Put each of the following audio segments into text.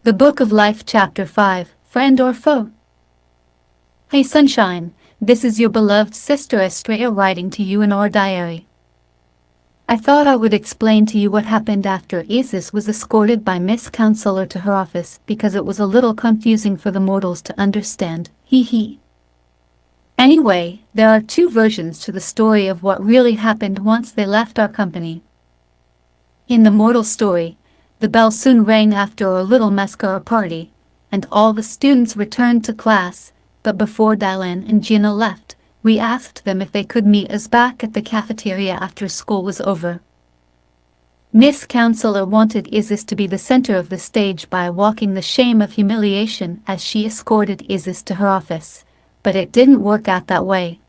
The Book of Life, Chapter 5, Friend or Foe? Hey Sunshine, this is your beloved sister Estrella writing to you in our diary. I thought I would explain to you what happened after Isis was escorted by Miss Counselor to her office because it was a little confusing for the mortals to understand, hee hee. Anyway, there are two versions to the story of what really happened once they left our company. In the mortal story, the bell soon rang after a little mascara party, and all the students returned to class, but before Dylan and Gina left, we asked them if they could meet us back at the cafeteria after school was over. Miss Counselor wanted Isis to be the center of the stage by walking the shame of humiliation as she escorted Isis to her office, but it didn't work out that way.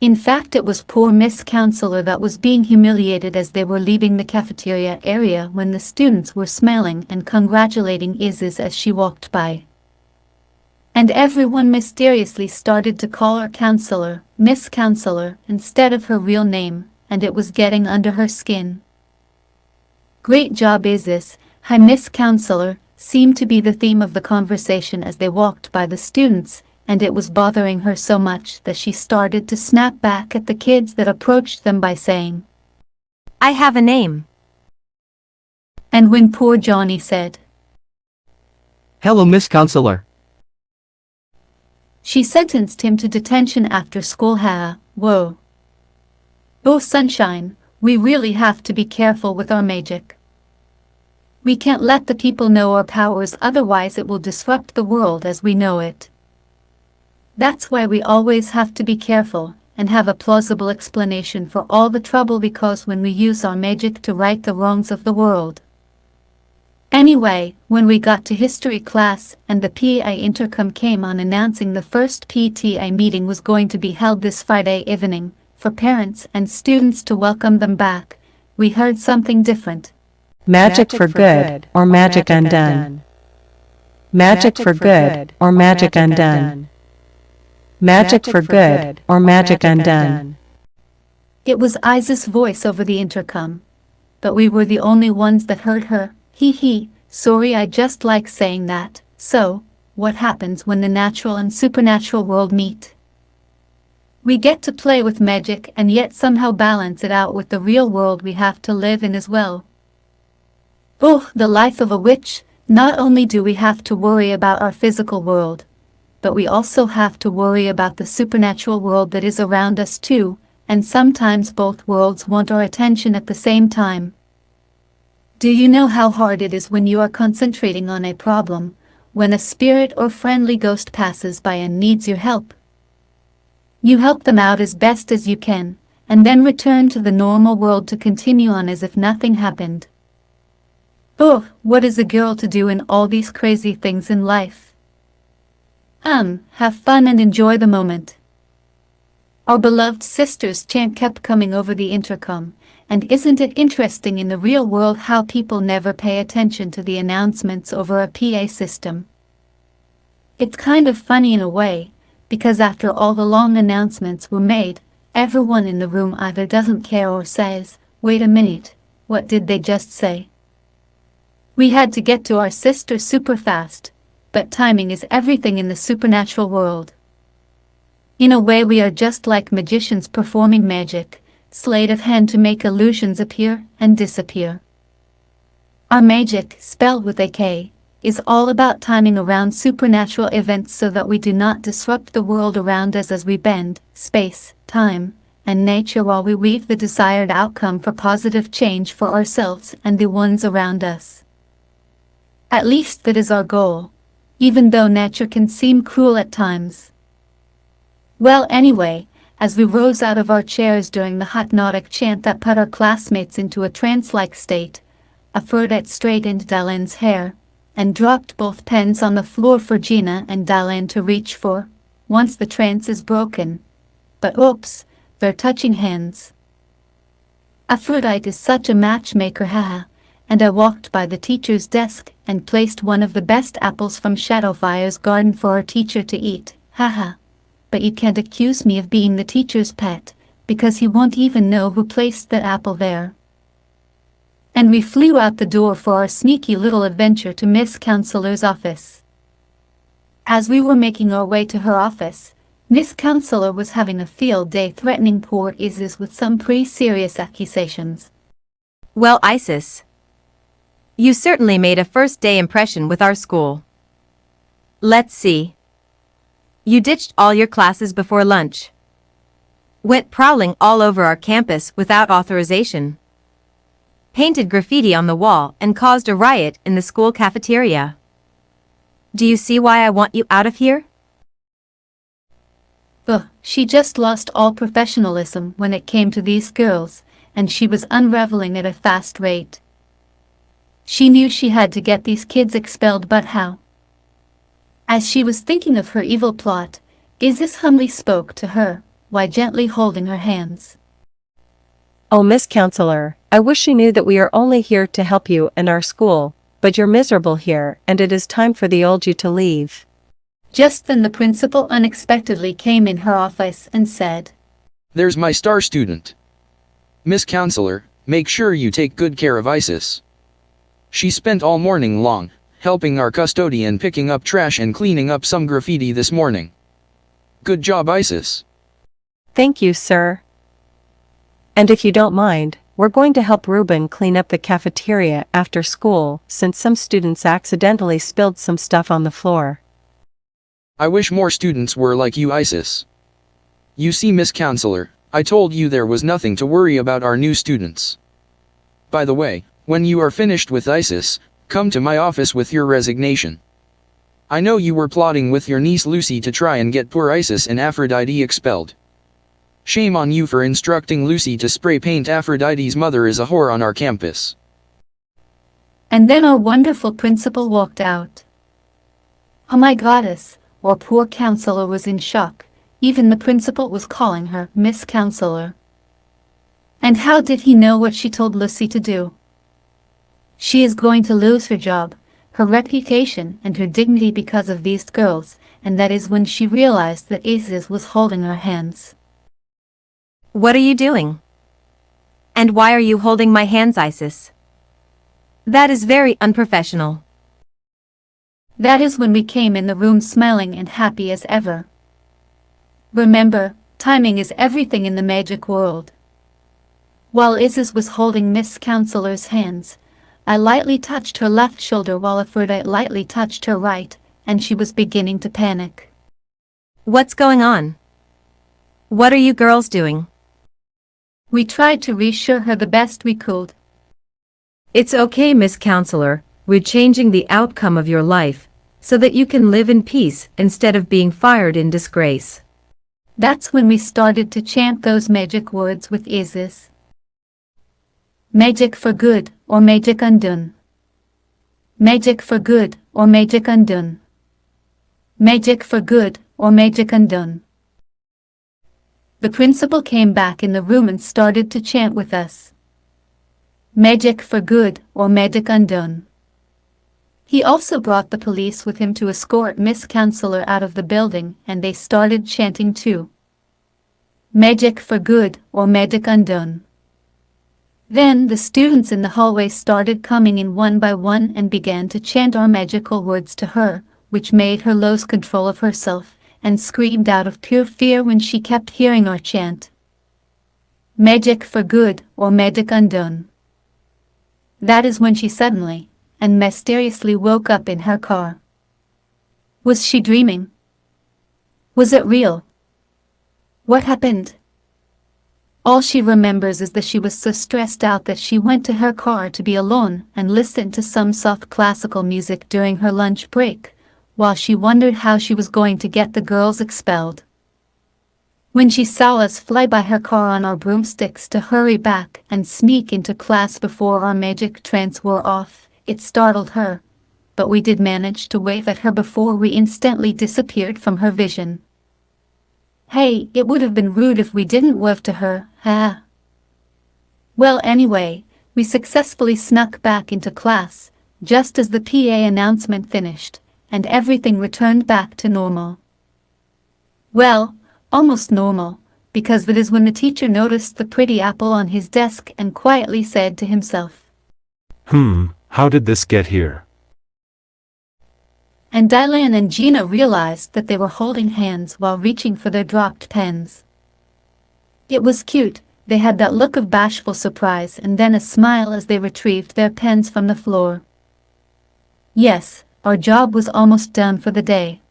In fact, it was poor Miss Counselor that was being humiliated as they were leaving the cafeteria area when the students were smiling and congratulating Isis as she walked by. And everyone mysteriously started to call her Counselor, Miss Counselor, instead of her real name, and it was getting under her skin. Great job Isis, hi Miss Counselor, seemed to be the theme of the conversation as they walked by the students, and it was bothering her so much that she started to snap back at the kids that approached them by saying, I have a name. And when poor Johnny said, Hello Miss Counselor. she sentenced him to detention after school. Whoa. Oh Sunshine, we really have to be careful with our magic. We can't let the people know our powers, otherwise it will disrupt the world as we know it. That's why we always have to be careful and have a plausible explanation for all the trouble we cause when we use our magic to right the wrongs of the world. Anyway, when we got to history class and the PTA intercom came on announcing the first PTA meeting was going to be held this Friday evening for parents and students to welcome them back, we heard something different. Magic for good or magic undone. Magic for good or magic undone. Magic for good or magic undone. It was Isis' voice over the intercom, but we were the only ones that heard her. Hee hee, sorry, I just like saying that. So, what happens when the natural and supernatural world meet? We get to play with magic and yet somehow balance it out with the real world we have to live in as well. Oh, the life of a witch. Not only do we have to worry about our physical world, but we also have to worry about the supernatural world that is around us too, and sometimes both worlds want our attention at the same time. Do you know how hard it is when you are concentrating on a problem, when a spirit or friendly ghost passes by and needs your help? You help them out as best as you can, and then return to the normal world to continue on as if nothing happened. Oh, what is a girl to do in all these crazy things in life? Have fun and enjoy the moment. Our beloved sister's chant kept coming over the intercom, and isn't it interesting in the real world how people never pay attention to the announcements over a PA system? It's kind of funny in a way, because after all the long announcements were made, everyone in the room either doesn't care or says, wait a minute, what did they just say? We had to get to our sister super fast, but timing is everything in the supernatural world. In a way we are just like magicians performing magic, sleight of hand to make illusions appear and disappear. Our magic, spelled with a K, is all about timing around supernatural events so that we do not disrupt the world around us as we bend space, time, and nature while we weave the desired outcome for positive change for ourselves and the ones around us. At least that is our goal, even though nature can seem cruel at times. Well, anyway, as we rose out of our chairs during the hypnotic chant that put our classmates into a trance-like state, Aphrodite straightened Dylan's hair, and dropped both pens on the floor for Gina and Dylan to reach for, once the trance is broken. But oops, they're touching hands. Aphrodite is such a matchmaker, haha. And I walked by the teacher's desk and placed one of the best apples from Shadowfire's garden for our teacher to eat, haha. But you can't accuse me of being the teacher's pet, because he won't even know who placed that apple there. And we flew out the door for our sneaky little adventure to Miss Counselor's office. As we were making our way to her office, Miss Counselor was having a field day threatening poor Isis with some pretty serious accusations. Well, Isis, you certainly made a first-day impression with our school. Let's see. You ditched all your classes before lunch. Went prowling all over our campus without authorization. Painted graffiti on the wall and caused a riot in the school cafeteria. Do you see why I want you out of here? Ugh, she just lost all professionalism when it came to these girls, and she was unraveling at a fast rate. She knew she had to get these kids expelled, but how? As she was thinking of her evil plot, Isis humbly spoke to her, while gently holding her hands. Oh, Miss Counselor, I wish you knew that we are only here to help you and our school, but you're miserable here and it is time for the old you to leave. Just then the principal unexpectedly came in her office and said, "There's my star student. Miss Counselor, make sure you take good care of Isis. She spent all morning long, helping our custodian picking up trash and cleaning up some graffiti this morning. Good job, Isis." Thank you, sir. And if you don't mind, we're going to help Ruben clean up the cafeteria after school since some students accidentally spilled some stuff on the floor. I wish more students were like you, Isis. You see, Miss Counselor, I told you there was nothing to worry about our new students. By the way, when you are finished with Isis, come to my office with your resignation. I know you were plotting with your niece Lucy to try and get poor Isis and Aphrodite expelled. Shame on you for instructing Lucy to spray paint Aphrodite's mother as a whore on our campus. And then our wonderful principal walked out. Oh my goddess, our poor counselor was in shock. Even the principal was calling her Miss Counselor. And how did he know what she told Lucy to do? She is going to lose her job, her reputation, and her dignity because of these girls, and that is when she realized that Isis was holding her hands. What are you doing? And why are you holding my hands, Isis? That is very unprofessional. That is when we came in the room smiling and happy as ever. Remember, timing is everything in the magic world. While Isis was holding Miss Counselor's hands, I lightly touched her left shoulder while Aphrodite lightly touched her right, and she was beginning to panic. What's going on? What are you girls doing? We tried to reassure her the best we could. It's okay, Miss Counselor. We're changing the outcome of your life, so that you can live in peace instead of being fired in disgrace. That's when we started to chant those magic words with Isis. Magic for good, or magic undone. Magic for good, or magic undone. Magic for good, or magic undone. The principal came back in the room and started to chant with us. Magic for good, or magic undone. He also brought the police with him to escort Miss Counselor out of the building, and they started chanting too. Magic for good, or magic undone. Then the students in the hallway started coming in one by one and began to chant our magical words to her, which made her lose control of herself, and screamed out of pure fear when she kept hearing our chant. Magic for good, or magic undone. That is when she suddenly and mysteriously woke up in her car. Was she dreaming? Was it real? What happened? All she remembers is that she was so stressed out that she went to her car to be alone and listened to some soft classical music during her lunch break, while she wondered how she was going to get the girls expelled. When she saw us fly by her car on our broomsticks to hurry back and sneak into class before our magic trance wore off, it startled her, but we did manage to wave at her before we instantly disappeared from her vision. Hey, it would have been rude if we didn't wave to her, huh? Well, anyway, we successfully snuck back into class, just as the PA announcement finished, and everything returned back to normal. Well, almost normal, because that is when the teacher noticed the pretty apple on his desk and quietly said to himself, How did this get here? And Dylan and Gina realized that they were holding hands while reaching for their dropped pens. It was cute. They had that look of bashful surprise and then a smile as they retrieved their pens from the floor. Yes, our job was almost done for the day.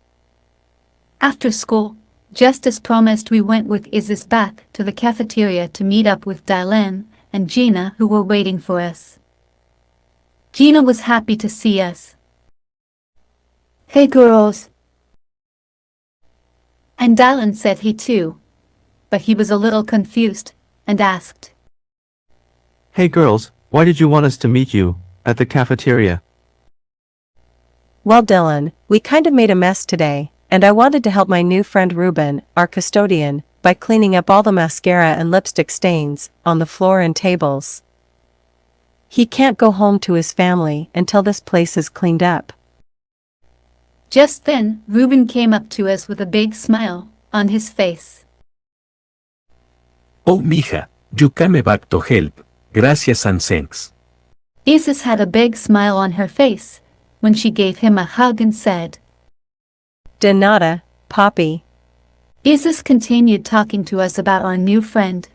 After school, just as promised, we went with Isis back to the cafeteria to meet up with Dylan and Gina, who were waiting for us. Gina was happy to see us. "Hey girls." And Dylan said he too, but he was a little confused and asked, Hey girls, why did you want us to meet you at the cafeteria? Well, Dylan, we kind of made a mess today, and I wanted to help my new friend Ruben, our custodian, by cleaning up all the mascara and lipstick stains on the floor and tables. He can't go home to his family until this place is cleaned up. Just then, Ruben came up to us with a big smile on his face. Oh, mija, you came back to help. Gracias and thanks. Isis had a big smile on her face when she gave him a hug and said, De nada, Poppy. Isis continued talking to us about our new friend.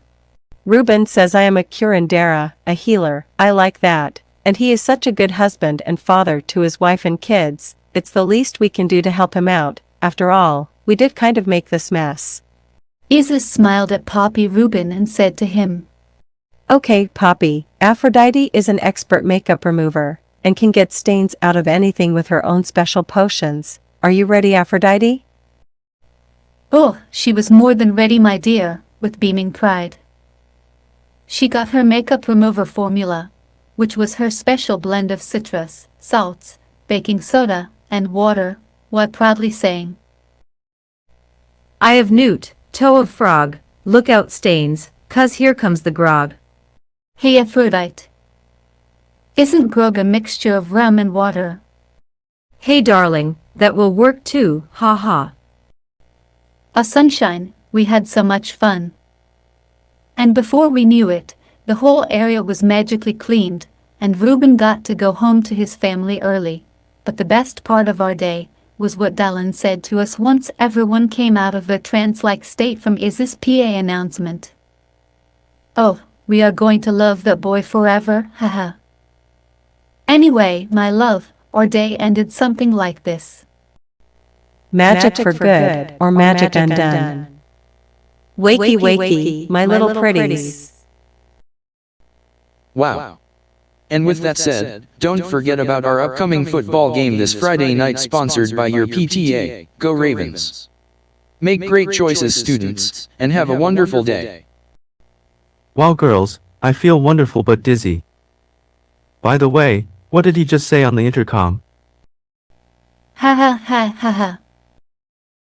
Ruben says I am a curandera, a healer. I like that. And he is such a good husband and father to his wife and kids. It's the least we can do to help him out. After all, we did kind of make this mess. Isis smiled at Poppy Ruben and said to him, Okay, Poppy, Aphrodite is an expert makeup remover and can get stains out of anything with her own special potions. Are you ready, Aphrodite? "Oh, she was more than ready, my dear," with beaming pride. She got her makeup remover formula, which was her special blend of citrus, salts, baking soda, and water, while proudly saying, Eye of newt, toe of frog, look out stains, 'cause here comes the grog. "Hey Aphrodite, isn't grog a mixture of rum and water?" Hey darling, that will work too, ha ha. A sunshine, we had so much fun. And before we knew it, the whole area was magically cleaned, and Ruben got to go home to his family early. But the best part of our day was what Dylan said to us once everyone came out of their trance-like state from Isis' PA announcement. "Oh, we are going to love that boy forever, haha." Anyway, my love, our day ended something like this. Magic for good or magic undone. Wakey, wakey, my little pretties. Wow. And with that said, don't forget about our upcoming football game this Friday night sponsored by your PTA. Go Ravens. Make great choices, students, and have a wonderful day. Wow girls, I feel wonderful but dizzy. By the way, what did he just say on the intercom? Ha ha ha ha ha.